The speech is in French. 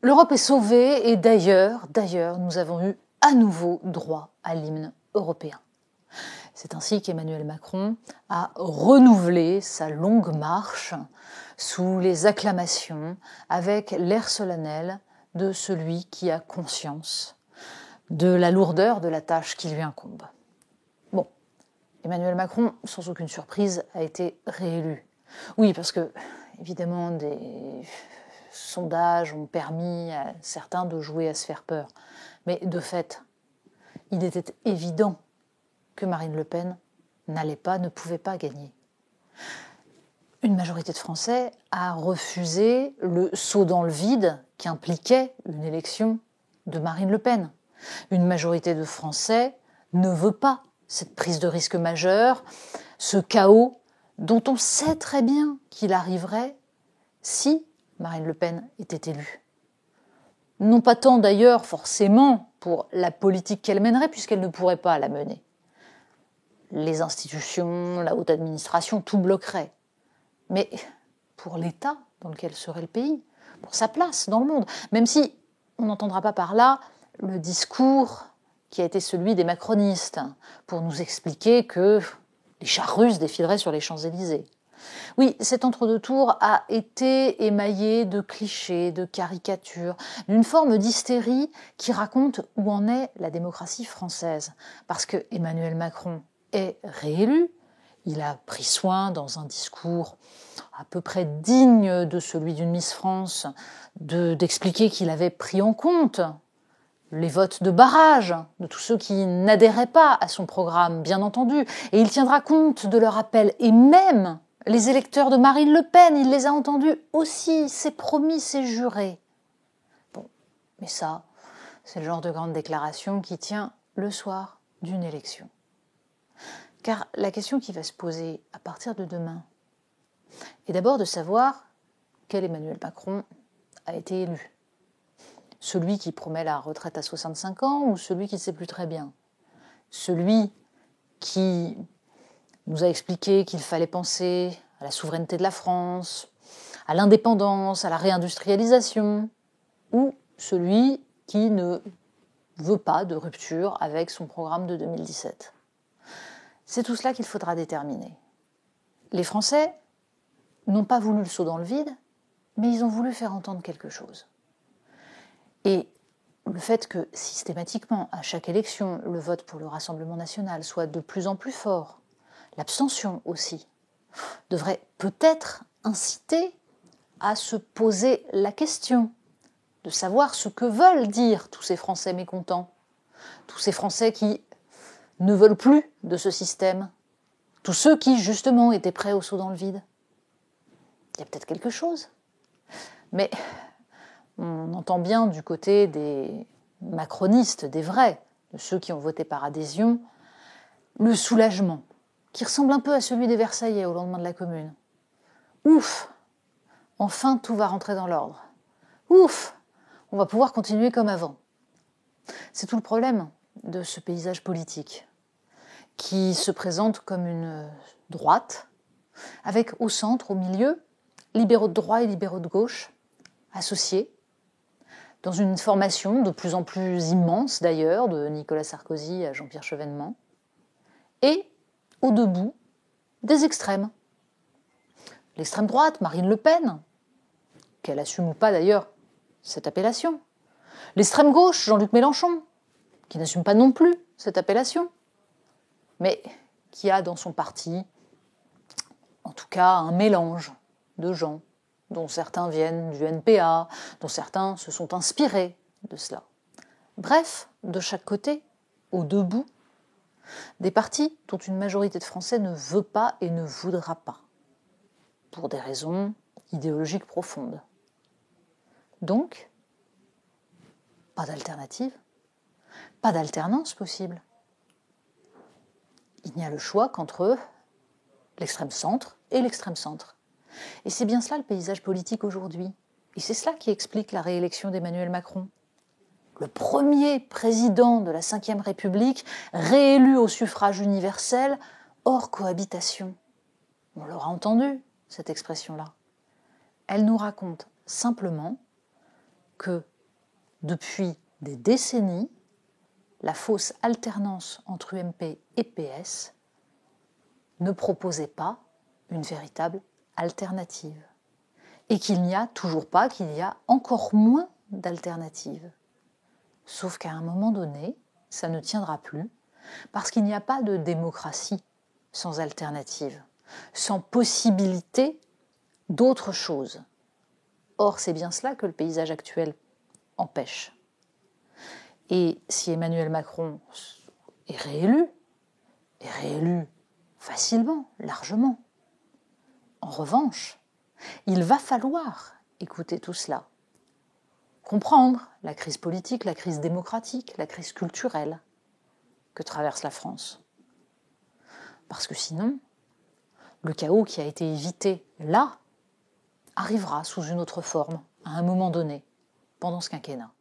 L'Europe est sauvée et d'ailleurs, nous avons eu à nouveau droit à l'hymne européen. C'est ainsi qu'Emmanuel Macron a renouvelé sa longue marche sous les acclamations avec l'air solennel de celui qui a conscience de la lourdeur de la tâche qui lui incombe. Bon, Emmanuel Macron, sans aucune surprise, a été réélu. Oui, parce que, évidemment, des sondages ont permis à certains de jouer à se faire peur. Mais de fait, il était évident que Marine Le Pen ne pouvait pas gagner. Une majorité de Français a refusé le saut dans le vide qu'impliquait une élection de Marine Le Pen. Une majorité de Français ne veut pas cette prise de risque majeure, ce chaos dont on sait très bien qu'il arriverait si Marine Le Pen était élue. Non pas tant d'ailleurs forcément pour la politique qu'elle mènerait, puisqu'elle ne pourrait pas la mener. Les institutions, la haute administration, tout bloquerait. Mais pour l'État dans lequel serait le pays, pour sa place dans le monde, même si on n'entendra pas par là le discours qui a été celui des macronistes, pour nous expliquer que les chars russes défileraient sur les Champs-Élysées. Oui, cet entre-deux-tours a été émaillé de clichés, de caricatures, d'une forme d'hystérie qui raconte où en est la démocratie française. Parce que Emmanuel Macron est réélu, il a pris soin, dans un discours à peu près digne de celui d'une Miss France, d'expliquer qu'il avait pris en compte les votes de barrage de tous ceux qui n'adhéraient pas à son programme, bien entendu, et il tiendra compte de leur appel, et même les électeurs de Marine Le Pen, il les a entendus aussi, c'est promis, c'est juré. Bon, mais ça, c'est le genre de grande déclaration qui tient le soir d'une élection. Car la question qui va se poser à partir de demain est d'abord de savoir quel Emmanuel Macron a été élu. Celui qui promet la retraite à 65 ans ou celui qui ne sait plus très bien. Celui qui nous a expliqué qu'il fallait penser à la souveraineté de la France, à l'indépendance, à la réindustrialisation, ou celui qui ne veut pas de rupture avec son programme de 2017. C'est tout cela qu'il faudra déterminer. Les Français n'ont pas voulu le saut dans le vide, mais ils ont voulu faire entendre quelque chose. Et le fait que systématiquement, à chaque élection, le vote pour le Rassemblement national soit de plus en plus fort, l'abstention aussi, devrait peut-être inciter à se poser la question de savoir ce que veulent dire tous ces Français mécontents, tous ces Français qui ne veulent plus de ce système, tous ceux qui, justement, étaient prêts au saut dans le vide. Il y a peut-être quelque chose. Mais on entend bien du côté des macronistes, des vrais, de ceux qui ont voté par adhésion, le soulagement, qui ressemble un peu à celui des Versaillais au lendemain de la Commune. Ouf, enfin tout va rentrer dans l'ordre. Ouf, on va pouvoir continuer comme avant. C'est tout le problème de ce paysage politique, qui se présente comme une droite, avec au centre, au milieu, libéraux de droite et libéraux de gauche, associés, dans une formation de plus en plus immense d'ailleurs, de Nicolas Sarkozy à Jean-Pierre Chevènement, et au debout, des extrêmes. L'extrême droite, Marine Le Pen, qu'elle assume ou pas d'ailleurs cette appellation. L'extrême gauche, Jean-Luc Mélenchon, qui n'assume pas non plus cette appellation, mais qui a dans son parti, en tout cas, un mélange de gens, dont certains viennent du NPA, dont certains se sont inspirés de cela. Bref, de chaque côté, au debout, des partis dont une majorité de Français ne veut pas et ne voudra pas, pour des raisons idéologiques profondes. Donc, pas d'alternative, pas d'alternance possible. Il n'y a le choix qu'entre l'extrême centre et l'extrême centre. Et c'est bien cela le paysage politique aujourd'hui. Et c'est cela qui explique la réélection d'Emmanuel Macron. Le premier président de la Ve République réélu au suffrage universel hors cohabitation. On l'aura entendu, cette expression-là. Elle nous raconte simplement que depuis des décennies, la fausse alternance entre UMP et PS ne proposait pas une véritable alternative. Et qu'il n'y a toujours pas, qu'il y a encore moins d'alternatives. Sauf qu'à un moment donné, ça ne tiendra plus, parce qu'il n'y a pas de démocratie sans alternative, sans possibilité d'autre chose. Or, c'est bien cela que le paysage actuel empêche. Et si Emmanuel Macron est réélu facilement, largement, en revanche, il va falloir écouter tout cela, comprendre la crise politique, la crise démocratique, la crise culturelle que traverse la France. Parce que sinon, le chaos qui a été évité là arrivera sous une autre forme, à un moment donné, pendant ce quinquennat.